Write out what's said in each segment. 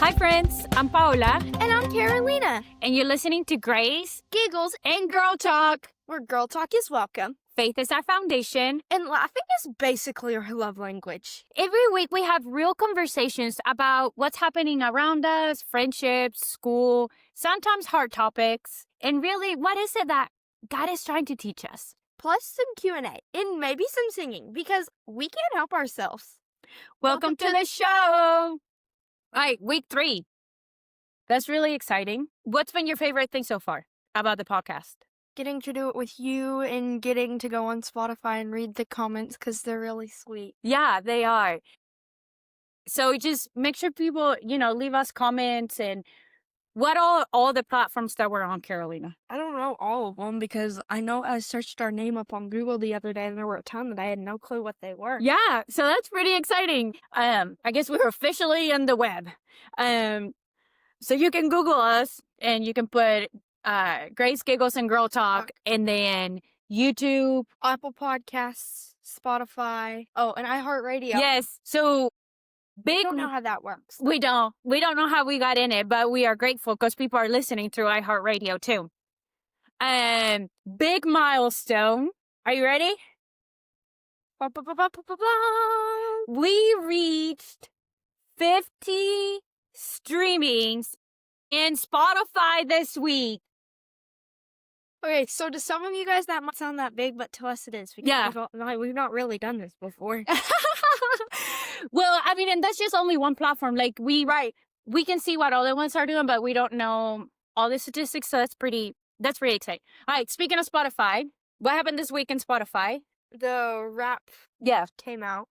Hi, friends. I'm Paola. And I'm Karolina. And you're listening to Grace Giggles and Girl Talk. where girl talk is welcome. Faith is our foundation. And laughing is basically our love language. Every week, we have real conversations about what's happening around us, friendships, school, sometimes hard topics, and really, what is it that God is trying to teach us? Plus some Q&A and maybe some singing because we can't help ourselves. Welcome to the show. All right, week 3. That's really exciting. What's been your favorite thing so far about the podcast? Getting to do it with you and getting to go on Spotify and read the comments because they're really sweet. Yeah, they are. So just make sure people, leave us comments and what all the platforms that we're on, Karolina. I don't know all of them because I know I searched our name up on Google the other day and there were a ton that I had no clue what they were. Yeah, so that's pretty exciting. I guess we're officially in the web. So you can Google us and you can put Grace, Giggles, and Girl Talk, and then YouTube, Apple Podcasts, Spotify, and iHeartRadio. Yes, so I don't know how that works. We don't know how we got in it, but we are grateful because people are listening through iHeartRadio too. Big milestone. Are you ready? We reached 50 streamings in Spotify this week. Okay, so to some of you guys that might sound that big, but to us it is. Because we've not really done this before. Well, I mean, and that's just only one platform. Like we can see what other ones are doing, but we don't know all the statistics. So that's pretty exciting. All right, speaking of Spotify, what happened this week in Spotify? The rap came out.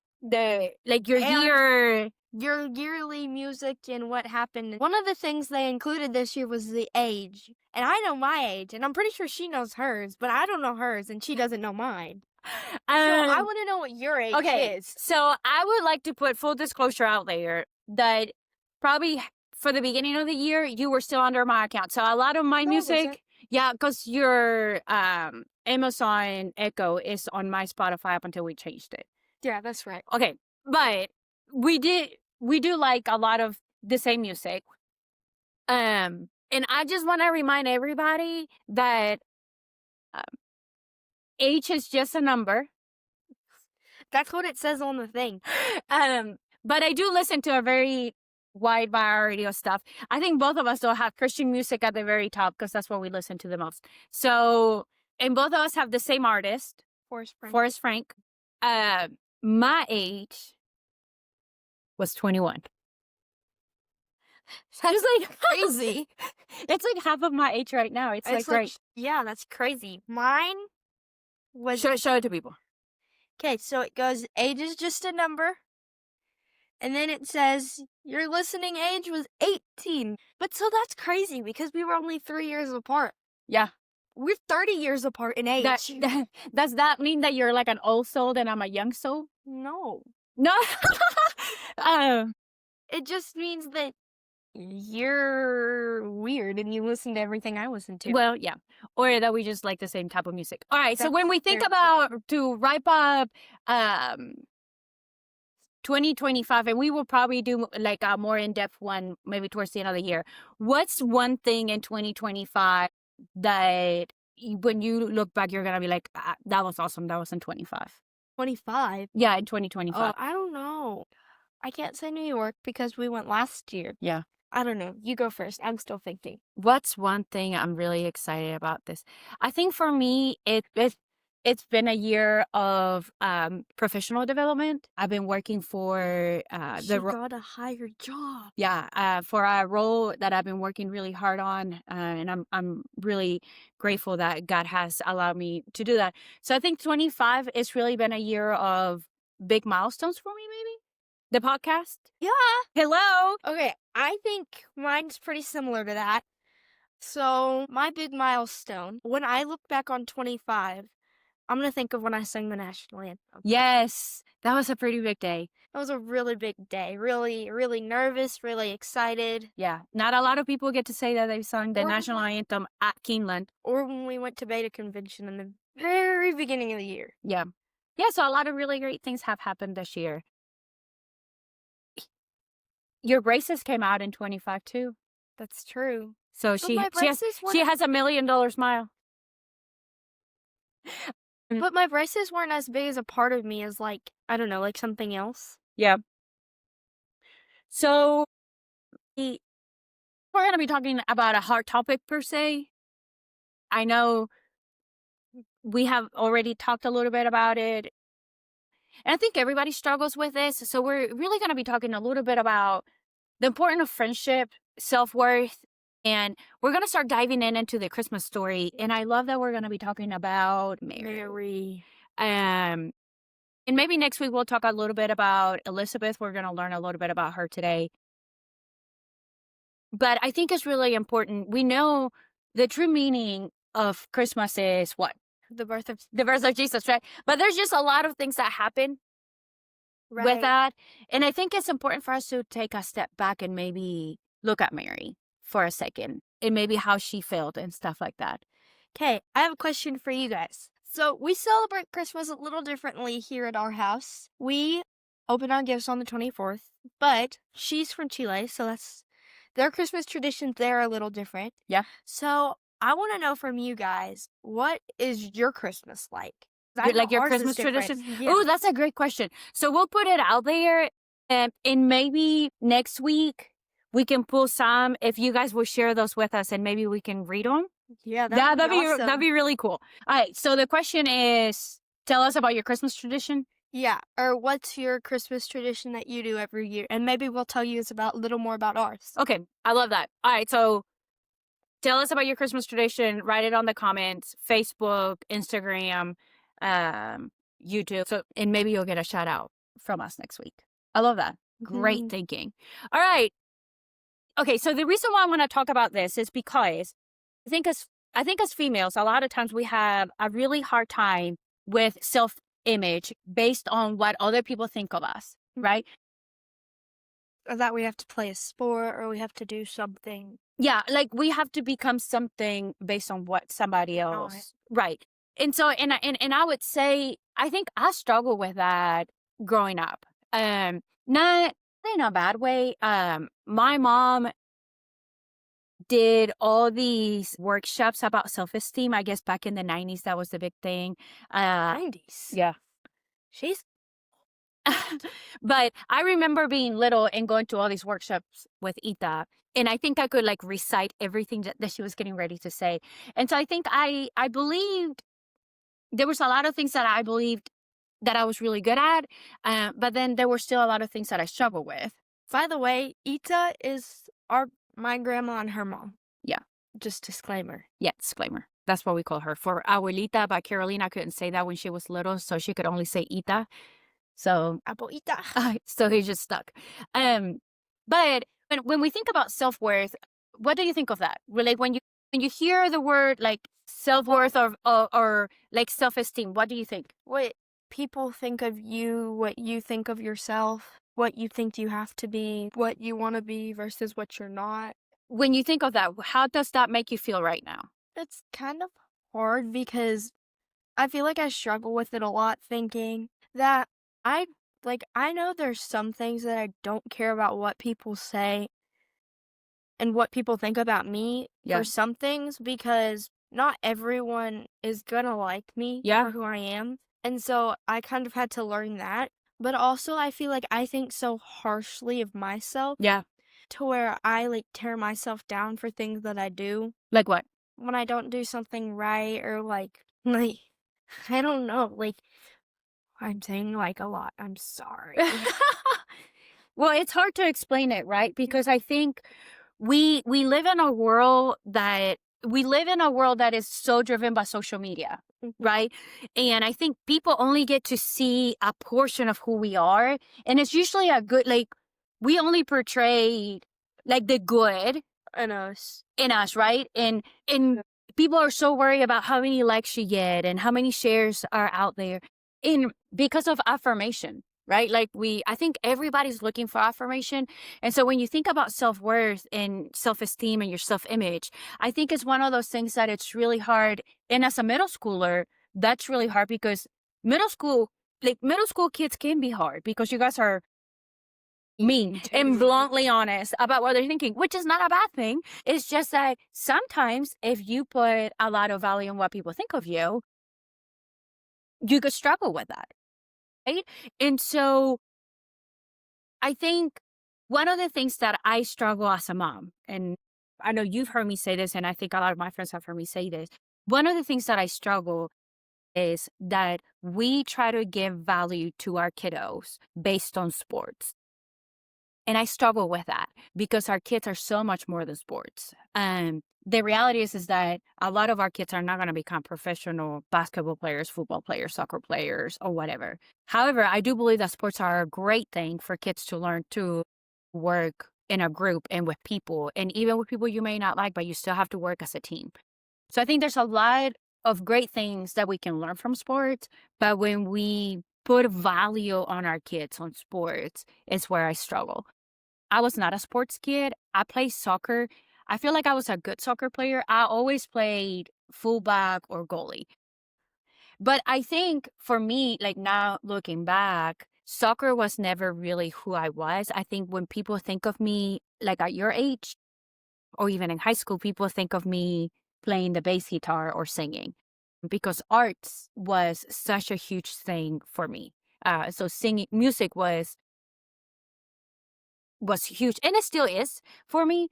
Your yearly music and what happened. One of the things they included this year was the age. And I know my age, and I'm pretty sure she knows hers, but I don't know hers, and she doesn't know mine. So I want to know what your age is. So I would like to put full disclosure out there that probably for the beginning of the year, you were still under my account. So a lot of my music, because your Amazon Echo is on my Spotify up until we changed it. Yeah, that's right. Okay, but we do like a lot of the same music. And I just want to remind everybody that age is just a number. That's what it says on the thing. But I do listen to a very wide variety of stuff. I think both of us though have Christian music at the very top because that's what we listen to the most. So, and both of us have the same artist, Forrest Frank. My age was 21. That's like crazy. It's like half of my age right now. It's like great. Yeah, that's crazy. Mine was... Show it to people. Okay, so it goes, age is just a number. And then it says, your listening age was 18. But so that's crazy because we were only 3 years apart. Yeah. We're 30 years apart in age. Does that mean that you're like an old soul and I'm a young soul? No. No. It just means that you're weird and you listen to everything I listen to. Well, yeah. Or that we just like the same type of music. All right. So when we think about to wrap up 2025, and we will probably do like a more in-depth one maybe towards the end of the year. What's one thing in 2025 that when you look back, you're going to be like, that was awesome. That was in 25. 25? Yeah, in 2025. I don't know. I can't say New York because we went last year. Yeah. I don't know. You go first. I'm still thinking. What's one thing I'm really excited about this? I think for me, it's been a year of professional development. I've been working for got a higher job. Yeah, for a role that I've been working really hard on, and I'm really grateful that God has allowed me to do that. So I think 25 has really been a year of big milestones for me. Maybe the podcast. Yeah. Hello. Okay, I think mine's pretty similar to that. So my big milestone, when I look back on 25, I'm going to think of when I sang the national anthem. Yes, that was a pretty big day. That was a really big day. Really, really nervous, really excited. Yeah, not a lot of people get to say that they've sung the national anthem at Keeneland. Or when we went to Beta Convention in the very beginning of the year. Yeah. Yeah, so a lot of really great things have happened this year. your braces came out in 25 too. That's true. So But she my she has braces she weren't. has $1 million smile. But my braces weren't as big as a part of me as like I don't know, like something else. Yeah. So we're going to be talking about a hard topic per se. I know we have already talked a little bit about it. And I think everybody struggles with this. So we're really going to be talking a little bit about the importance of friendship, self-worth, and we're going to start diving into the Christmas story. And I love that we're going to be talking about Mary. And maybe next week we'll talk a little bit about Elizabeth. We're going to learn a little bit about her today. But I think it's really important. We know the true meaning of Christmas is what? The birth of Jesus, right? But there's just a lot of things that happen with that. And I think it's important for us to take a step back and maybe look at Mary for a second and maybe how she felt and stuff like that. Okay, I have a question for you guys. So we celebrate Christmas a little differently here at our house. We open our gifts on the 24th, but she's from Chile, so that's their Christmas traditions there are a little different. Yeah. So I want to know from you guys, what is your Christmas like? Like your ours is Christmas different. tradition? Yeah. Oh, that's a great question. So we'll put it out there and maybe next week we can pull some if you guys will share those with us and maybe we can read them. Yeah, that'd be awesome. That'd be really cool. All right. So the question is, tell us about your Christmas tradition. Yeah, or what's your Christmas tradition that you do every year? And maybe we'll tell you a little more about ours. Okay, I love that. All right, so tell us about your Christmas tradition. Write it on the comments, Facebook, Instagram, YouTube. So, and maybe you'll get a shout out from us next week. I love that. Great thinking. All right. Okay, so the reason why I want to talk about this is because I think as females, a lot of times we have a really hard time with self-image based on what other people think of us, right? Or that we have to play a sport or we have to do something. Yeah, like we have to become something based on what somebody else, right? And so, and I would say, I think I struggle with that growing up. Not in a bad way. My mom did all these workshops about self-esteem. I guess back in the 90s, that was the big thing. 90s. Yeah. She's But I remember being little and going to all these workshops with Ita. And I think I could like recite everything that she was getting ready to say. And so I think I believed there was a lot of things that I believed that I was really good at. But then there were still a lot of things that I struggled with. By the way, Ita is my grandma and her mom. Yeah. Just disclaimer. Yeah, disclaimer. That's what we call her. For Abuelita by Carolina, couldn't say that when she was little, so she could only say Ita. So Abuelita. So he's just stuck. But when we think about self-worth, what do you think of that? Like when you hear the word like self-worth or like self-esteem, what do you think? What people think of you, what you think of yourself, what you think you have to be, what you want to be versus what you're not. When you think of that, how does that make you feel right now? It's kind of hard because I feel like I struggle with it a lot, thinking that I know there's some things that I don't care about what people say and what people think about me for some things, because not everyone is gonna like me for who I am. And so I kind of had to learn that. But also I feel like I think so harshly of myself. Yeah. To where I like tear myself down for things that I do. Like what? When I don't do something right, or like I don't know, like I'm saying like a lot. I'm sorry. Well, it's hard to explain it, right? Because I think we live in a world that is so driven by social media, right? And I think people only get to see a portion of who we are, and it's usually a good, like, we only portray like the good in us, right? And people are so worried about how many likes you get and how many shares are out there, and because of affirmation, right? Like I think everybody's looking for affirmation. And so when you think about self-worth and self-esteem and your self-image, I think it's one of those things that it's really hard. And as a middle schooler, that's really hard because middle school kids can be hard because you guys are mean and bluntly honest about what they're thinking, which is not a bad thing. It's just that sometimes if you put a lot of value on what people think of you, you could struggle with that, right? And so I think one of the things that I struggle as a mom, and I know you've heard me say this, and I think a lot of my friends have heard me say this. One of the things that I struggle is that we try to give value to our kiddos based on sports. And I struggle with that because our kids are so much more than sports. The reality is that a lot of our kids are not going to become professional basketball players, football players, soccer players, or whatever. However, I do believe that sports are a great thing for kids to learn to work in a group and with people, and even with people you may not like, but you still have to work as a team. So I think there's a lot of great things that we can learn from sports, but when we put value on our kids on sports, it's where I struggle. I was not a sports kid. I played soccer. I feel like I was a good soccer player. I always played fullback or goalie. But I think for me, like now looking back, soccer was never really who I was. I think when people think of me, like at your age or even in high school, people think of me playing the bass guitar or singing because arts was such a huge thing for me. So singing, music was huge, and it still is for me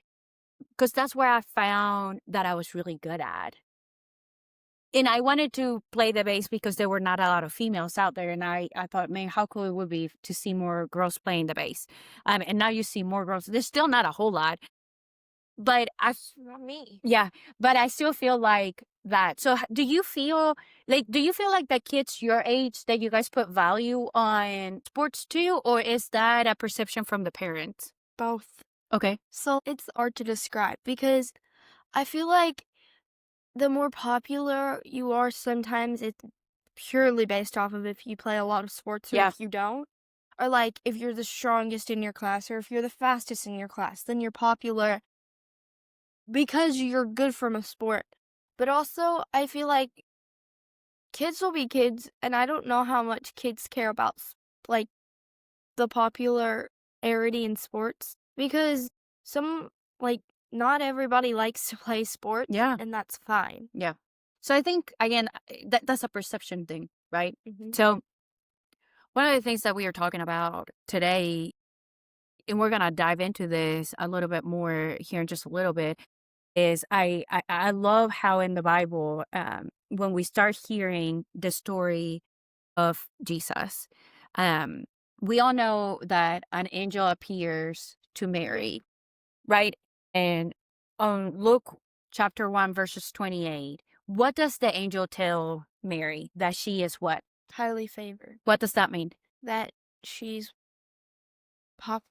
because that's where I found that I was really good at. And I wanted to play the bass because there were not a lot of females out there, and I thought, man, how cool it would be to see more girls playing the bass. And now you see more girls. There's still not a whole lot, but Not me. yeah, but I still feel like that. So do you feel like the kids your age that you guys put value on sports too, or is that a perception from the parents? Both. Okay. So it's hard to describe because I feel like the more popular you are, sometimes it's purely based off of if you play a lot of sports or Yeah. if you don't. Or like if you're the strongest in your class or if you're the fastest in your class, then you're popular because you're good from a sport. But also, I feel like kids will be kids, and I don't know how much kids care about like the popularity in sports because some like not everybody likes to play sports. Yeah. And that's fine. Yeah. So I think again that's a perception thing, right? Mhm. So one of the things that we are talking about today, and we're gonna dive into this a little bit more here in just a little bit, is I love how in the Bible, when we start hearing the story of Jesus, um, we all know that an angel appears to Mary, right? And on Luke chapter 1, verses 28, what does the angel tell Mary? That she is what? Highly favored. What does that mean? That she's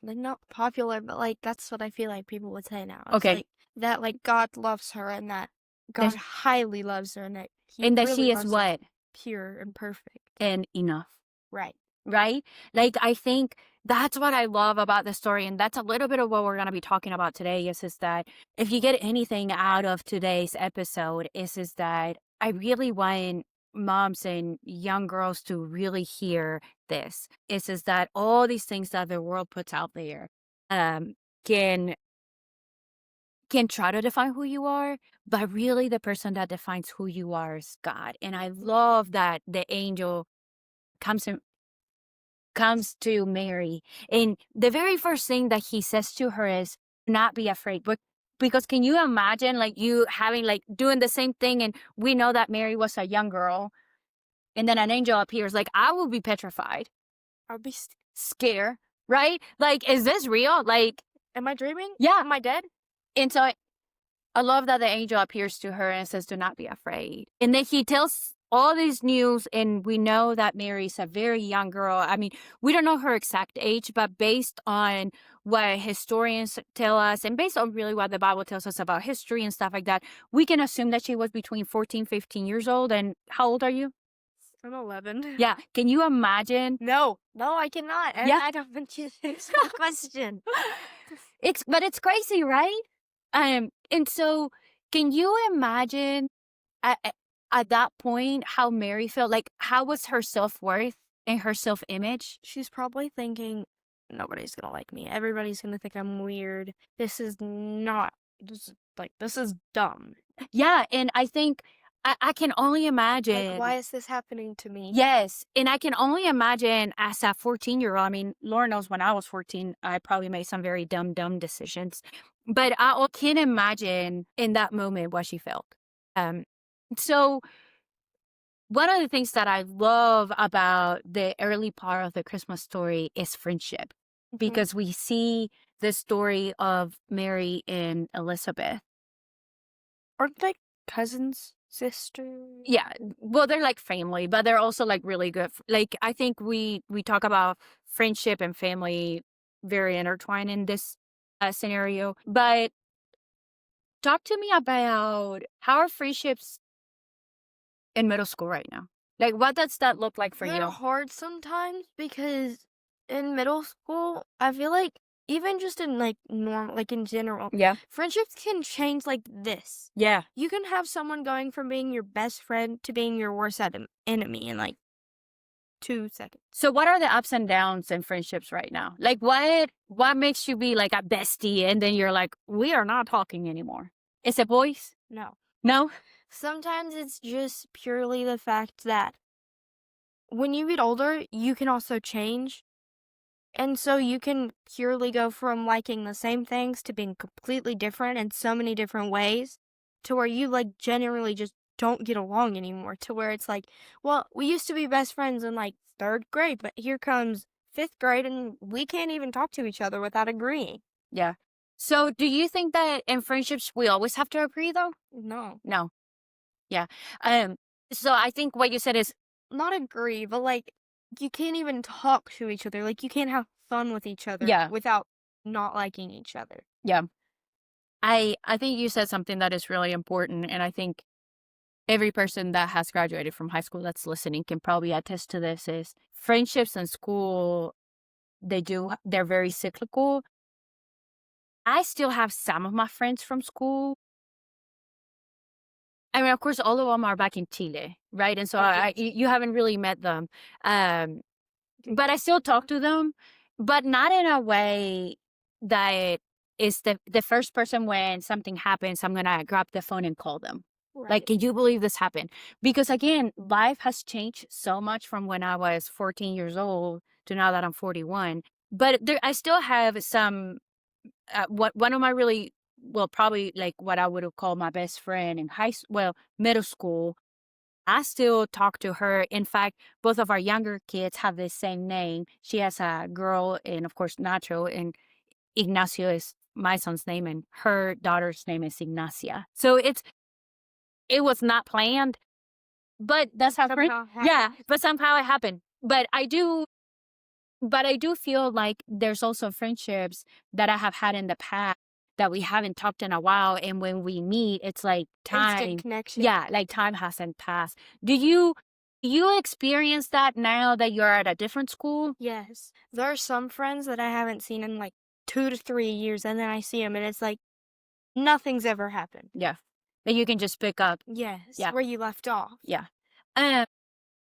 like not popular, but like that's what I feel like people would say now. It's Okay. like that like God loves her and that God highly loves her and that he And that really she is loves her what? pure and perfect. And enough. Right. Right? Like, I think that's what I love about the story. And that's a little bit of what we're going to be talking about today is that if you get anything out of today's episode is that I really want moms and young girls to really hear this is that all these things that the world puts out there can try to define who you are, but really the person that defines who you are is God. And I love that the angel comes to Mary, and the very first thing that he says to her is, "Not be afraid." But because can you imagine, like you having like doing the same thing, and we know that Mary was a young girl, and then an angel appears. Like I will be petrified. I'll be Scared, right? Like, is this real? Like, am I dreaming? yeah. Am I dead? And so I love that the angel appears to her and says, "Do not be afraid." And then he tells all these news, and we know that Mary's a very young girl. I mean, we don't know her exact age, but based on what historians tell us and based on really what the Bible tells us about history and stuff like that, we can assume that she was between 14, 15 years old. And how old are you? I'm 11. Yeah. Can you imagine? No, I cannot. And Yeah. I don't want you to answer the question. But it's crazy, right? And so can you imagine at that point how Mary felt? Like, how was her self-worth and her self-image? She's probably thinking, nobody's gonna like me. Everybody's gonna think I'm weird. This is dumb. Yeah, and I think I can only Like, imagine. why is this happening to me? Yes, and I can only imagine as a 14-year-old. I mean, Lord knows when I was 14, I probably made some very dumb decisions. But can imagine in that moment what she felt. Um, so one of the things that I love about the early part of the Christmas story is friendship, because we see the story of Mary and Elizabeth. Aren't they cousins, sisters? Yeah, well, they're like family, but they're also like really good. Like, I think we talk about friendship and family very intertwined in this scenario. But talk to me about how are friendships in middle school right now? Like, what does that look like for They're you? hard sometimes because in middle school, I feel like even just in like normal, like in general, Yeah, friendships can change like this. yeah, You can have someone going from being your best friend to being your worst enemy in like 2 seconds. So what are the ups and downs in friendships right now? Like, what makes you be like a bestie and then you're like, we are not talking anymore? Is it boys? No. No? Sometimes it's just purely the fact that when you get older, you can also change. And so you can purely go from liking the same things to being completely different in so many different ways to where you like generally just don't get along anymore. To where it's like, well, we used to be best friends in like third grade, but here comes fifth grade and we can't even talk to each other without agreeing. Yeah. So do you think that in friendships we always have to agree though? No, No. Yeah. Um, so I think what you said is, not agree, but like you can't even talk to each other. Like you can't have fun with each other yeah, without not liking each other. yeah. I think you said something that is really important, and I think every person that has graduated from high school that's listening can probably attest to this, is friendships in school, they're very cyclical. I still have some of my friends from school. I mean, of course, all of them are back in Chile, right? And so you haven't really met them. Um, but I still talk to them, but not in a way that is the first person when something happens, I'm gonna grab the phone and call them. Like, Right. can you believe this happened? Because again, life has changed so much from when I was 14 years old to now that I'm 41. But I still have some. One of my really, well, probably like what I would have called my best friend in middle school. I still talk to her. In fact, both of our younger kids have the same name. She has a girl, and of course, Nacho, and Ignacio is my son's name, and her daughter's name is Ignacia. So it was not planned, but that's how friends. Yeah, but somehow it happened. But I do feel like there's also friendships that I have had in the past that we haven't talked in a while, and when we meet, it's like time. Instant connection. Yeah, like time hasn't passed. Do you experience that now that you're at a different school? Yes. There are some friends that I haven't seen in like 2 to 3 years, and then I see them, and it's like nothing's ever happened. Yeah, that you can just pick up. Yes. Yeah. Where you left off. Yeah. Um,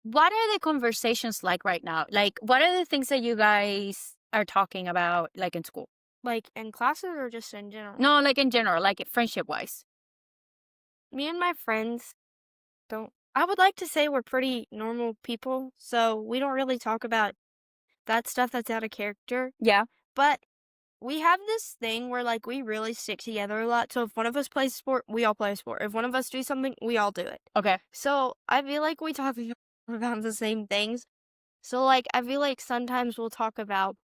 what are the conversations like right now? Like, what are the things that you guys are talking about, like in school? Like in classes or just in general? No, like in general, like friendship wise. Me and my friends don't. I would like to say we're pretty normal people, so we don't really talk about that stuff that's out of character. Yeah. But we have this thing where like we really stick together a lot. So if one of us plays a sport, we all play a sport. If one of us do something, we all do it. Okay. So I feel like we talk about the same things. So like I feel like sometimes we'll talk about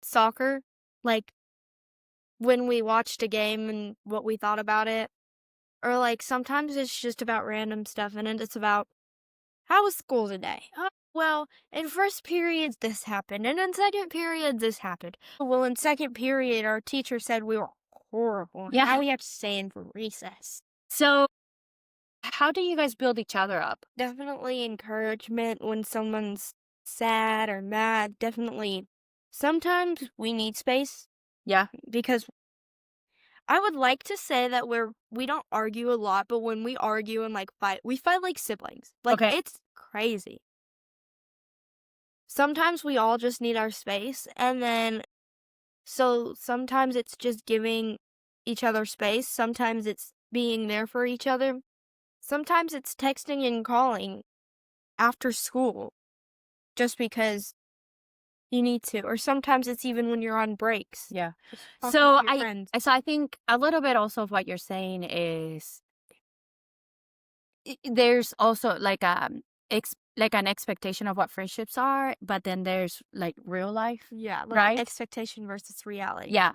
soccer, like when we watched a game and what we thought about it. Or like sometimes it's just about random stuff and it's about how was school today? Well, in first period this happened, and in second period this happened. Well, in second period our teacher said we were horrible. Yeah. Now we have to stay in for recess. So, how do you guys build each other up? Definitely encouragement when someone's sad or mad. Definitely. Sometimes we need space Yeah. because I would like to say that we don't argue a lot, but when we argue and like fight, we fight like siblings. Like Okay. it's crazy. sometimes we all just need our space, and then so sometimes it's just giving each other space, sometimes it's being there for each other, sometimes it's texting and calling after school just because you need to, or sometimes it's even when you're on breaks. Yeah. Just talking So to your friends. I think a little bit also of what you're saying is there's also like like an expectation of what friendships are, but then there's like real life, Yeah, like right? expectation versus reality. Yeah.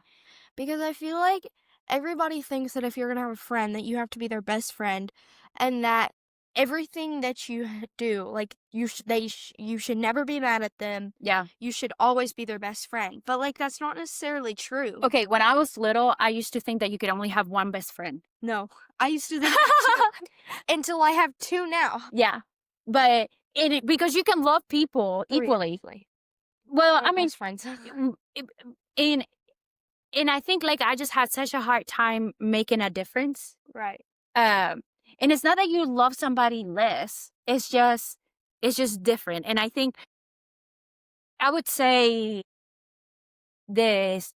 Because I feel like everybody thinks that if you're gonna have a friend, that you have to be their best friend, and that everything that you do, like you should never be mad at them. Yeah. You should always be their best friend. But like that's not necessarily true. Okay, when I was little, I used to think that you could only have one best friend. No, I used to think that too, until I have two now. Yeah. But because you can love people Three, equally. actually. Well, I We're mean, best friends. in and I think like I just had such a hard time making a difference. Right. And it's not that you love somebody less. It's just different. And I think I would say this,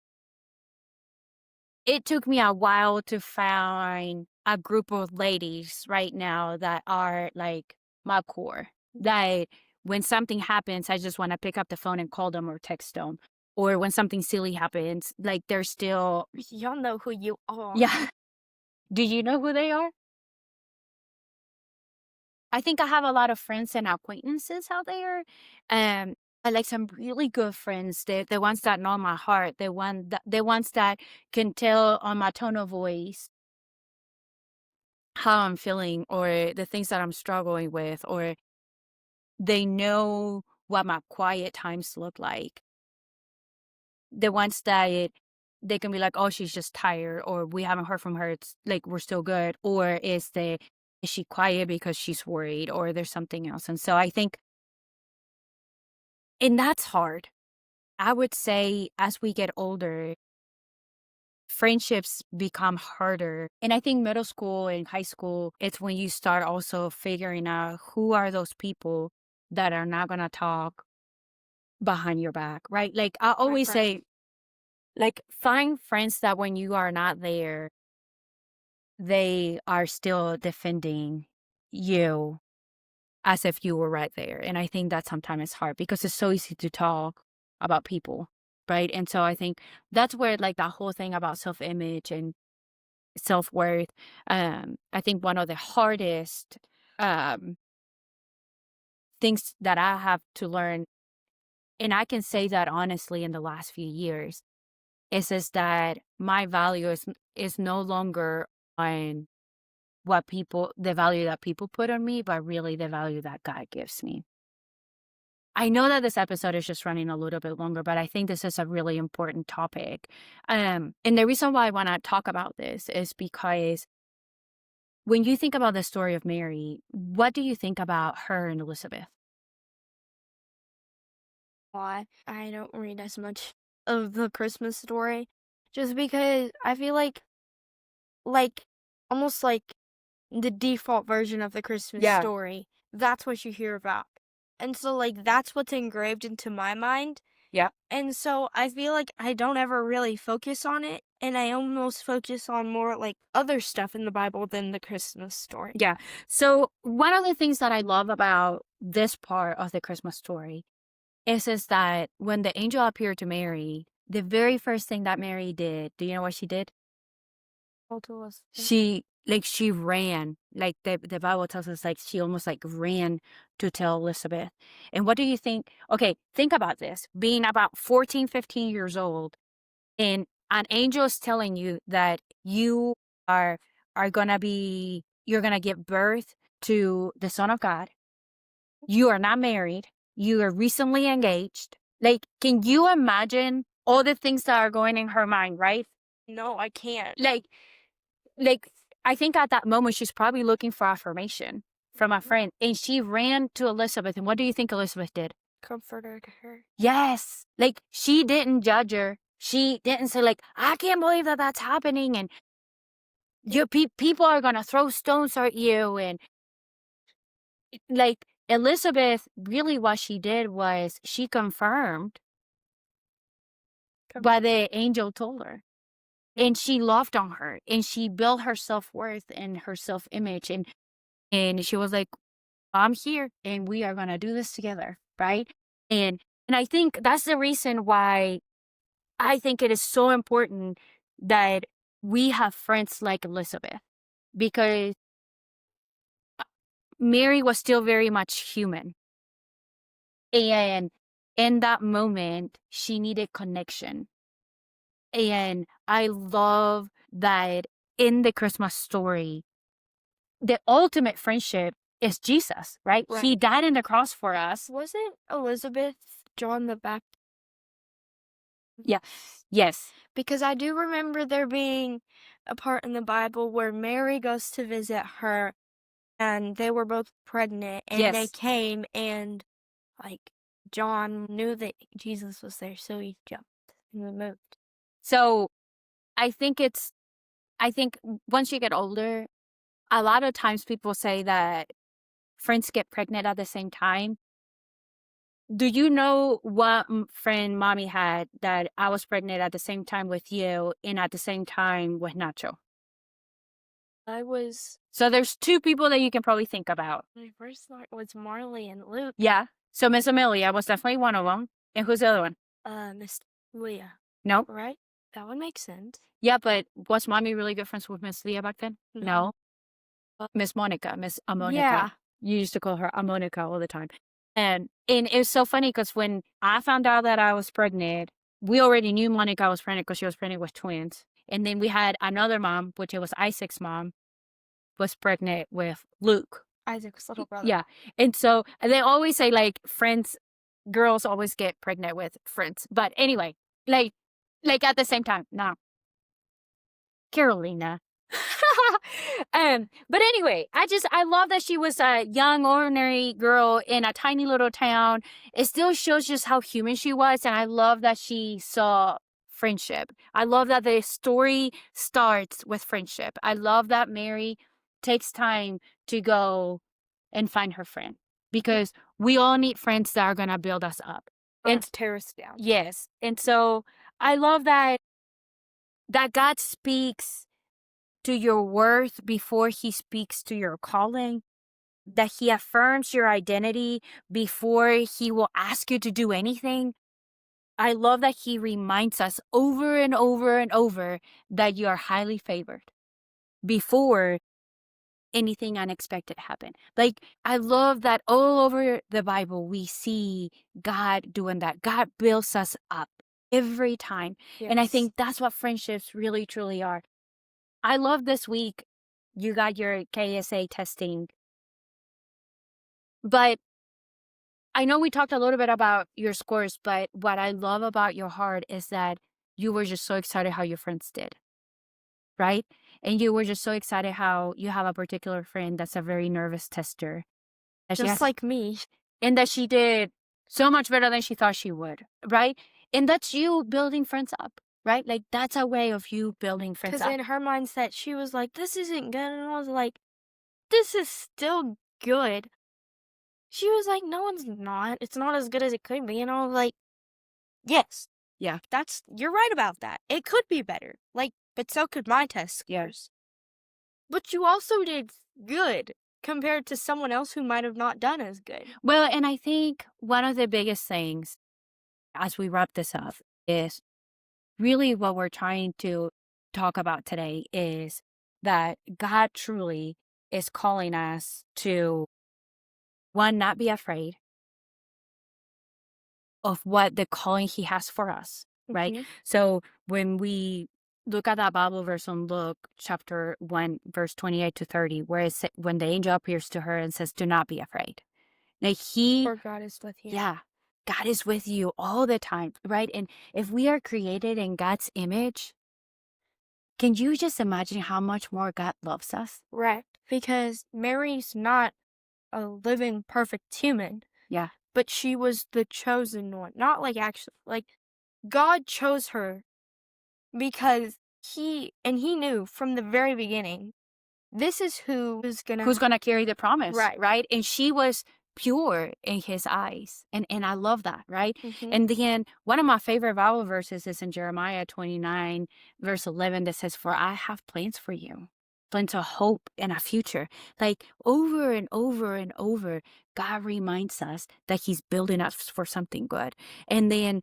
it took me a while to find a group of ladies right now that are like my core. That when something happens, I just want to pick up the phone and call them or text them. Or when something silly happens, like they're still. Y'all know who you are. Yeah. Do you know who they are? I think I have a lot of friends and acquaintances out there. I like some really good friends. The ones that know my heart. The ones that can tell on my tone of voice how I'm feeling or the things that I'm struggling with, or they know what my quiet times look like. The ones that they can be like, oh, she's just tired, or we haven't heard from her. It's like we're still good, or is she quiet because she's worried, or there's something else. And so I think, and that's hard. I would say as we get older, friendships become harder. And I think middle school and high school, it's when you start also figuring out who are those people that are not going to talk behind your back, right? Like I always say, like find friends that when you are not there, they are still defending you as if you were right there. And I think that sometimes it's hard because it's so easy to talk about people, right? And so I think that's where like that whole thing about self-image and self-worth, I think one of the hardest um things that I have to learn, and I can say that honestly in the last few years, is that my value is no longer on the value that people put on me, but really the value that God gives me. I know that this episode is just running a little bit longer, but I think this is a really important topic. And the reason why I want to talk about this is because when you think about the story of Mary, what do you think about her and Elizabeth? Why I don't read as much of the Christmas story, just because I feel like almost like the default version of the Christmas Yeah. story. That's what you hear about. And so like that's what's engraved into my mind. Yeah. And so I feel like I don't ever really focus on it, and I almost focus on more like other stuff in the Bible than the Christmas story. Yeah. So one of the things that I love about this part of the Christmas story is that when the angel appeared to Mary, the very first thing that Mary did, do you know what she did? To us. She ran, like the Bible tells us, like she almost like ran to tell Elizabeth. And what do you think? Okay, think about this. Being about 14, 15 years old, and an angel is telling you that you are you're gonna give birth to the Son of God. You are not married. You are recently engaged. Like, can you imagine all the things that are going in her mind, right? No, I can't. Like I think at that moment she's probably looking for affirmation from a friend, and she ran to Elizabeth. And what do you think Elizabeth did? Comforted her. Yes, like she didn't judge her. She didn't say like, I can't believe that that's happening, and your people are gonna throw stones at you, and like Elizabeth, really what she did was she confirmed what the angel told her. And she loved on her, and she built her self-worth and her self-image, and she was like, I'm here, and we are gonna do this together, right? And I think that's the reason why I think it is so important that we have friends like Elizabeth, because Mary was still very much human. And in that moment, she needed connection. And I love that in the Christmas story, the ultimate friendship is Jesus, right? Right. He died on the cross for us. Wasn't Elizabeth John the Baptist? Yeah. Yes. Because I do remember there being a part in the Bible where Mary goes to visit her and they were both pregnant and they Yes. came and like John knew that Jesus was there, so he jumped and moved. So I think once you get older, a lot of times people say that friends get pregnant at the same time. Do you know what friend mommy had that I was pregnant at the same time with you and at the same time with Nacho? So there's two people that you can probably think about. My first thought was Marley and Luke. Yeah. So Miss Amelia was definitely one of them. And who's the other one? Miss Leah. No. Right? That would make sense. Yeah, but was mommy really good friends with Miss Leah back then? No. Miss Monica, Miss Amonica. Yeah. You used to call her Amonica all the time. And it was so funny because when I found out that I was pregnant, we already knew Monica was pregnant because she was pregnant with twins. And then we had another mom, which it was Isaac's mom, was pregnant with Luke. Isaac's little brother. Yeah. And so they always say like friends, girls always get pregnant with friends. But anyway, like at the same time. No. Karolina. But anyway, I love that she was a young, ordinary girl in a tiny little town. It still shows just how human she was, and I love that she saw friendship. I love that the story starts with friendship. I love that Mary takes time to go and find her friend, because we all need friends that are gonna build us up and tear us down. Yes, and so I love that God speaks to your worth before he speaks to your calling, that he affirms your identity before he will ask you to do anything. I love that he reminds us over and over and over that you are highly favored before anything unexpected happened. Like, I love that all over the Bible we see God doing that. God builds us up every time. Yes. And I think that's what friendships really, truly are. I love this week you got your KSA testing. But I know we talked a little bit about your scores, but what I love about your heart is that you were just so excited how your friends did, right? And you were just so excited how you have a particular friend that's a very nervous tester. Just like me. And that she did so much better than she thought she would, right? And that's you building friends up. Right? Like, that's a way of you building friends up. Because in her mindset, she was like, this isn't good. And I was like, this is still good. She was like, no, it's not. It's not as good as it could be. And I was like, yes. Yeah. You're right about that. It could be better. Like, but so could my test scores. Yes. But you also did good compared to someone else who might have not done as good. Well, and I think one of the biggest things as we wrap this up is really what we're trying to talk about today is that God truly is calling us to, one, not be afraid of what the calling he has for us, right? Mm-hmm. So when we look at that Bible verse on Luke chapter 1, verse 28 to 30, where it's when the angel appears to her and says, do not be afraid. Like For God is with you. Yeah. God is with you all the time, right? And if we are created in God's image, can you just imagine how much more God loves us? Right. Because Mary's not a living, perfect human. Yeah. But she was the chosen one. Not like actually, like God chose her because he knew from the very beginning, this is who's gonna carry the promise, Right. right? And she was pure in his eyes. And I love that, right? Mhm. And then one of my favorite Bible verses is in Jeremiah 29, verse 11, that says, "For I have plans for you, plans of hope and a future." Like over and over and over, God reminds us that he's building us for something good. And then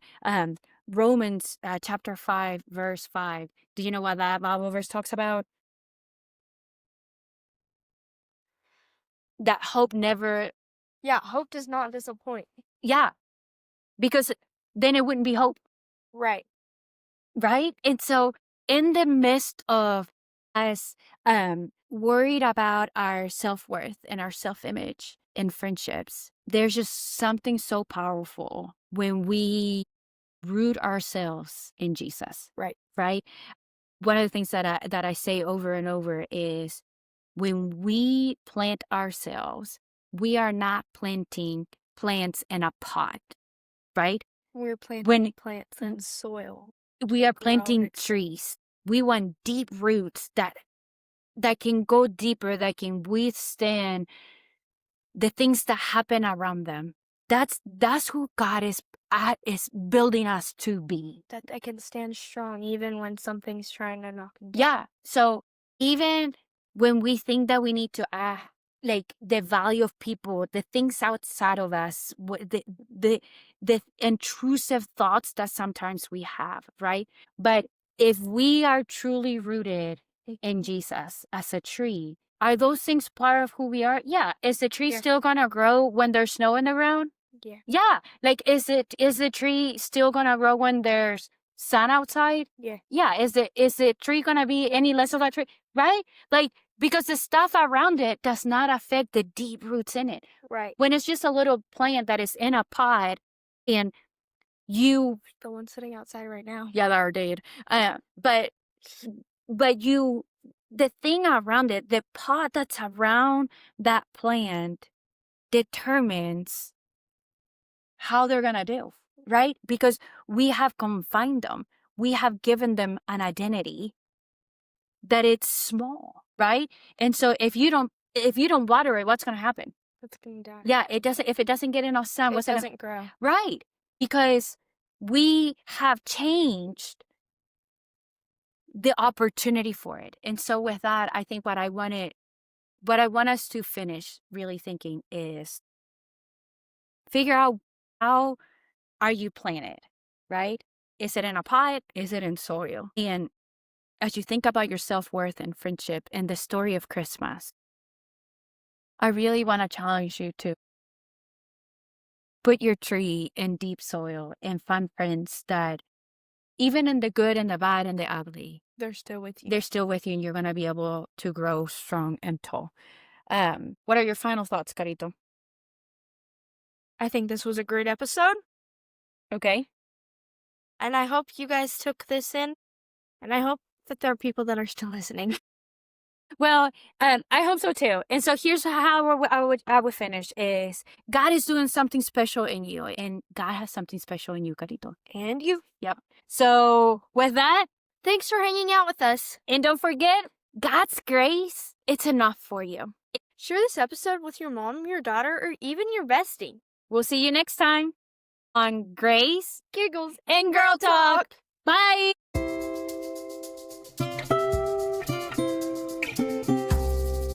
Romans chapter 5, verse 5. Do you know what that Bible verse talks about? That hope never, Yeah, hope does not disappoint. yeah, because then it wouldn't be hope, Right. right? And so in the midst of us worried about our self-worth and our self-image in friendships, there's just something so powerful when we root ourselves in Jesus. Right. Right? One of the things that I say over and over is, when we plant ourselves, we are not planting plants in a pot, right? We're planting When plants in soil. we are grow planting and trees, we want deep roots that can go deeper, that can withstand the things that happen around them. That's who God is building us to be. that they can stand strong even when something's trying to knock them down. Yeah. So even when we think that we need to like the value of people, the things outside of us, the intrusive thoughts that sometimes we have, right? But if we are truly rooted in Jesus as a tree, are those things part of who we are? Yeah. Is the tree Yeah. still gonna grow when there's snow in the ground? Yeah. Yeah. Like, is the tree still gonna grow when there's sun outside? Yeah. Yeah. Is the tree gonna be any less of a tree? Right? Like, because the stuff around it does not affect the deep roots in it. Right. When it's just a little plant that is in a pot, and you, The one sitting outside right now. yeah, that are dead. But the thing around it, the pot that's around that plant determines how they're gonna do, right? Because we have confined them. We have given them an identity that it's small, right? And so if you don't water it, what's gonna happen? It's gonna die. Yeah, it doesn't. If it doesn't get enough sun, It what's gonna, doesn't grow. right? Because we have changed the opportunity for it. And so with that, I think what I want us to finish really thinking is, figure out, how are you planted, right? Is it in a pot? Is it in soil? And as you think about your self-worth and friendship and the story of Christmas, I really want to challenge you to put your tree in deep soil and find friends that, even in the good and the bad and the ugly, They're still with you. they're still with you, and you're going to be able to grow strong and tall. What are your final thoughts, Carito? I think this was a great episode, Okay. and I hope you guys took this in, and I hope that there are people that are still listening. Well, I hope so too. And so here's how I would finish is, God is doing something special in you, and God has something special in you, Carito. And you. Yep. So with that, Thanks for hanging out with us. and don't forget, God's grace, it's enough for you. Share this episode with your mom, your daughter, or even your bestie. We'll see you next time on Grace Giggles and Girl Talk. Bye.